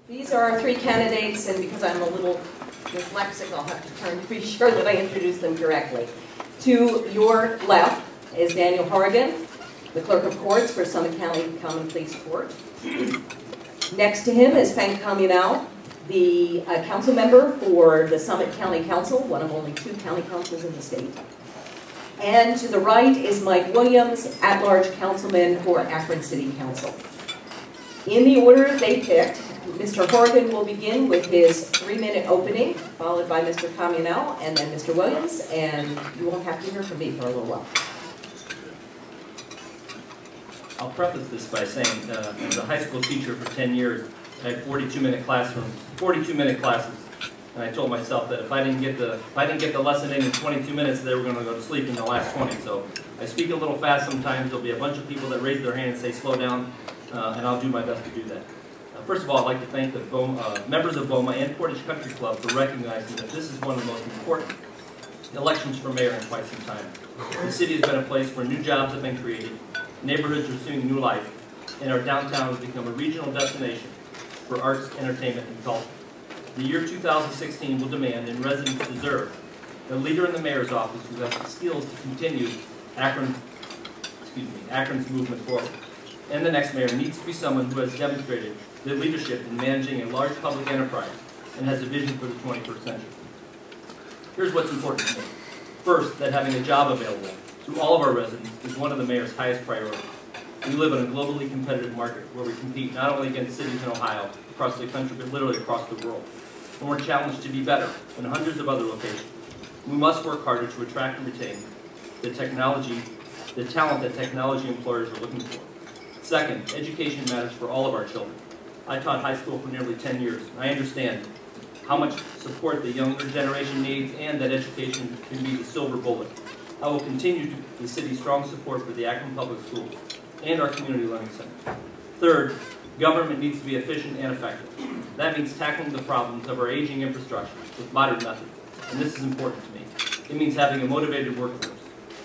These are our three candidates, and because I'm a little dyslexic, I'll have to turn to be sure that I introduce them correctly. To your left is Daniel Horrigan, the Clerk of Courts for Summit County Common Pleas Court. Next to him is Frank Comunale, the council member for the Summit County Council, one of only 2 county councils in the state. And to the right is Mike Williams, at-large councilman for Akron City Council. In the order they picked, Mr. Horrigan will begin with his 3-minute opening, followed by Mr. Comunale and then Mr. Williams, and you won't have to hear from me for a little while. I'll preface this by saying, as a high school teacher for 10 years, I had 42-minute classes, and I told myself that if I didn't get the lesson in 22 minutes, they were going to go to sleep in the last 20. So I speak a little fast sometimes. There'll be a bunch of people that raise their hand and say slow down, and I'll do my best to do that. First of all, I'd like to thank the members of BOMA and Portage Country Club for recognizing that this is one of the most important elections for mayor in quite some time. The city has been a place where new jobs have been created, neighborhoods are receiving new life, and our downtown has become a regional destination for arts, entertainment, and culture. The year 2016 will demand, and residents deserve, a leader in the mayor's office who has the skills to continue Akron's movement forward. And the next mayor needs to be someone who has demonstrated the leadership in managing a large public enterprise and has a vision for the 21st century. Here's what's important to me. First, that having a job available to all of our residents is one of the mayor's highest priorities. We live in a globally competitive market where we compete not only against cities in Ohio, across the country, but literally across the world. And we're challenged to be better than hundreds of other locations. We must work harder to attract and retain the talent that technology employers are looking for. Second, education matters for all of our children. I taught high school for nearly 10 years, and I understand how much support the younger generation needs and that education can be the silver bullet. I will continue the city's strong support for the Akron Public Schools and our community learning centers. Third, government needs to be efficient and effective. That means tackling the problems of our aging infrastructure with modern methods, and this is important to me. It means having a motivated workforce.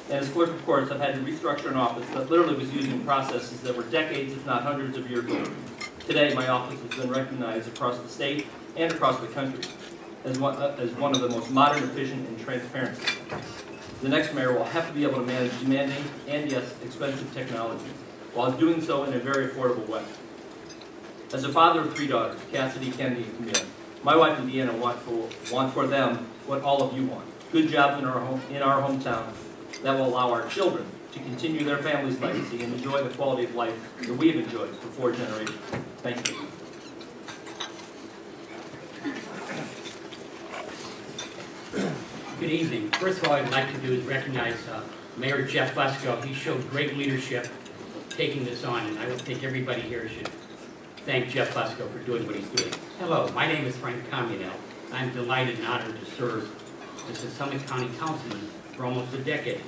And as clerk of courts, I've had to restructure an office that literally was using processes that were decades, if not hundreds of years old. Today, my office has been recognized across the state and across the country as one of the most modern, efficient, and transparent systems. The next mayor will have to be able to manage demanding and, yes, expensive technologies, while doing so in a very affordable way. As a father of 3 daughters, Cassidy, Kennedy, and Camille, my wife and Deanna want for them what all of you want: good jobs in our hometown that will allow our children to continue their family's legacy and enjoy the quality of life that we have enjoyed for 4 generations. Thank you. Good evening. First of all, I'd like to do is recognize Mayor Jeff Lesko. He showed great leadership taking this on, and I would think everybody here should thank Jeff Lesko for doing what he's doing. Hello, my name is Frank Comunale. I'm delighted and honored to serve as a Summit County Councilman for almost a decade.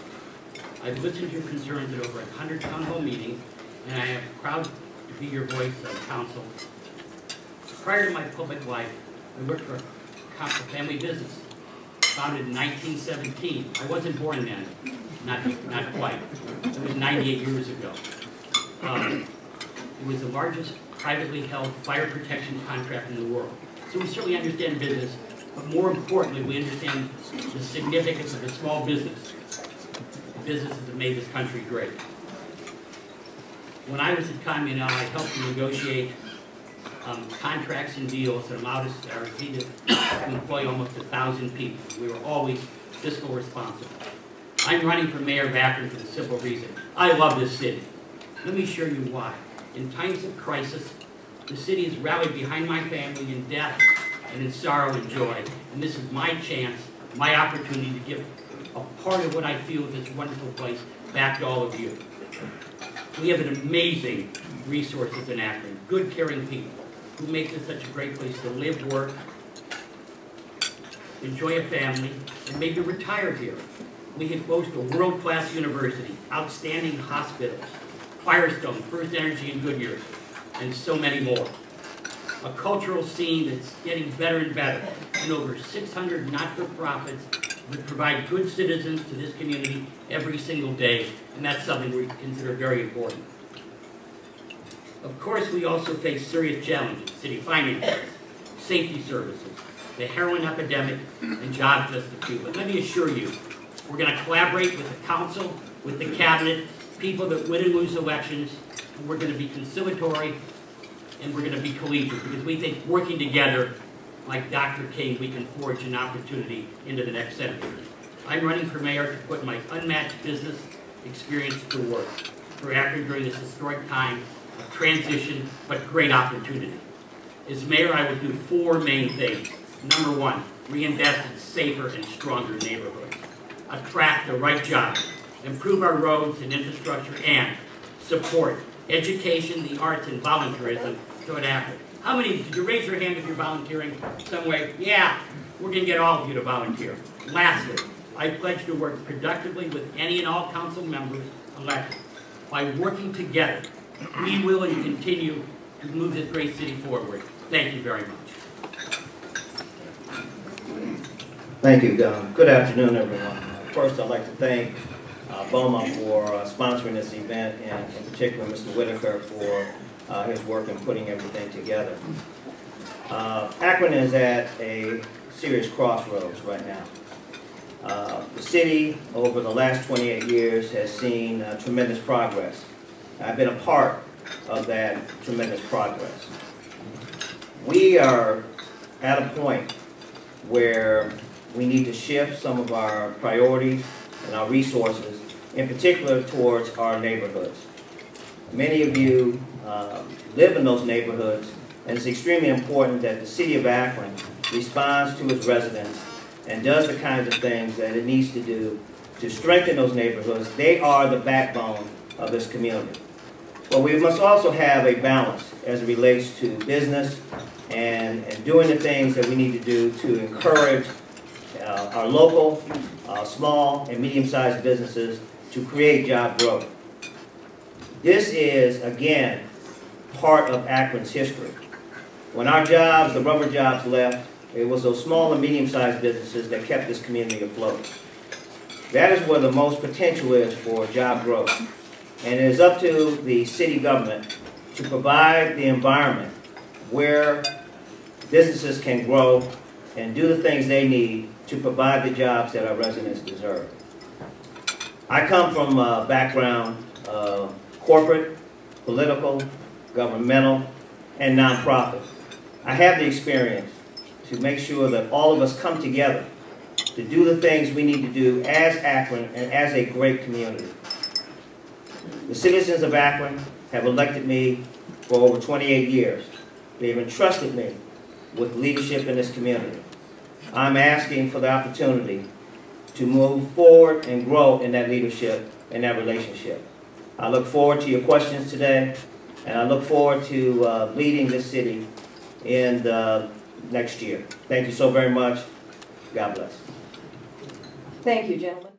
I've listened to your concerns at over 100 town hall meetings, and I am proud to be your voice on council. Prior to my public life, I worked for a family business, founded in 1917. I wasn't born then, not quite. It was 98 years ago. It was the largest privately held fire protection contract in the world. So we certainly understand business, but more importantly, we understand the significance of the small business. The businesses that made this country great. When I was at Comunale, I helped to negotiate contracts and deals that allowed us to employ almost 1,000 people. We were always fiscal responsible. I'm running for mayor of Akron for the simple reason: I love this city. Let me show you why. In times of crisis, the city has rallied behind my family in death and in sorrow and joy. And this is my chance, my opportunity to give a part of what I feel is this wonderful place back to all of you. We have an amazing resources in Akron, good, caring people who make this such a great place to live, work, enjoy a family, and maybe retire here. We can boast a world-class university, outstanding hospitals, Firestone, First Energy, and Goodyear, and so many more. A cultural scene that's getting better and better, and over 600 not-for-profits that provide good citizens to this community every single day, and that's something we consider very important. Of course, we also face serious challenges: city finances, safety services, the heroin epidemic, and jobs, just a few. But let me assure you, we're going to collaborate with the council, with the cabinet, people that win and lose elections, and we're going to be conciliatory, and we're going to be collegiate, because we think working together, like Dr. King, we can forge an opportunity into the next century. I'm running for mayor to put my unmatched business experience to work for Akron during this historic time of transition, but great opportunity. As mayor, I will do 4 main things. Number 1, reinvest in safer and stronger neighborhoods. Attract the right jobs, improve our roads and infrastructure, and support education, the arts, and volunteerism throughout Akron. How many, did you raise your hand if you're volunteering some way? Yeah, we're going to get all of you to volunteer. Lastly, I pledge to work productively with any and all council members elected. By working together, we will and continue to move this great city forward. Thank you very much. Thank you, Don. Good afternoon, everyone. First, I'd like to thank BOMA for sponsoring this event, and in particular, Mr. Whitaker for his work in putting everything together. Akron is at a serious crossroads right now. The city, over the last 28 years, has seen tremendous progress. I've been a part of that tremendous progress. We are at a point where we need to shift some of our priorities and our resources, in particular towards our neighborhoods. Many of you live in those neighborhoods, and it's extremely important that the city of Akron responds to its residents and does the kinds of things that it needs to do to strengthen those neighborhoods. They are the backbone of this community. But we must also have a balance as it relates to business and doing the things that we need to do to encourage our local, small and medium-sized businesses to create job growth. This is, again, part of Akron's history. When our jobs, the rubber jobs, left, it was those small and medium-sized businesses that kept this community afloat. That is where the most potential is for job growth. And it is up to the city government to provide the environment where businesses can grow and do the things they need to provide the jobs that our residents deserve. I come from a background of corporate, political, governmental, and nonprofit. I have the experience to make sure that all of us come together to do the things we need to do as Akron and as a great community. The citizens of Akron have elected me for over 28 years. They have entrusted me with leadership in this community. I'm asking for the opportunity to move forward and grow in that leadership and that relationship. I look forward to your questions today, and I look forward to leading this city in the next year. Thank you so very much. God bless. Thank you, gentlemen.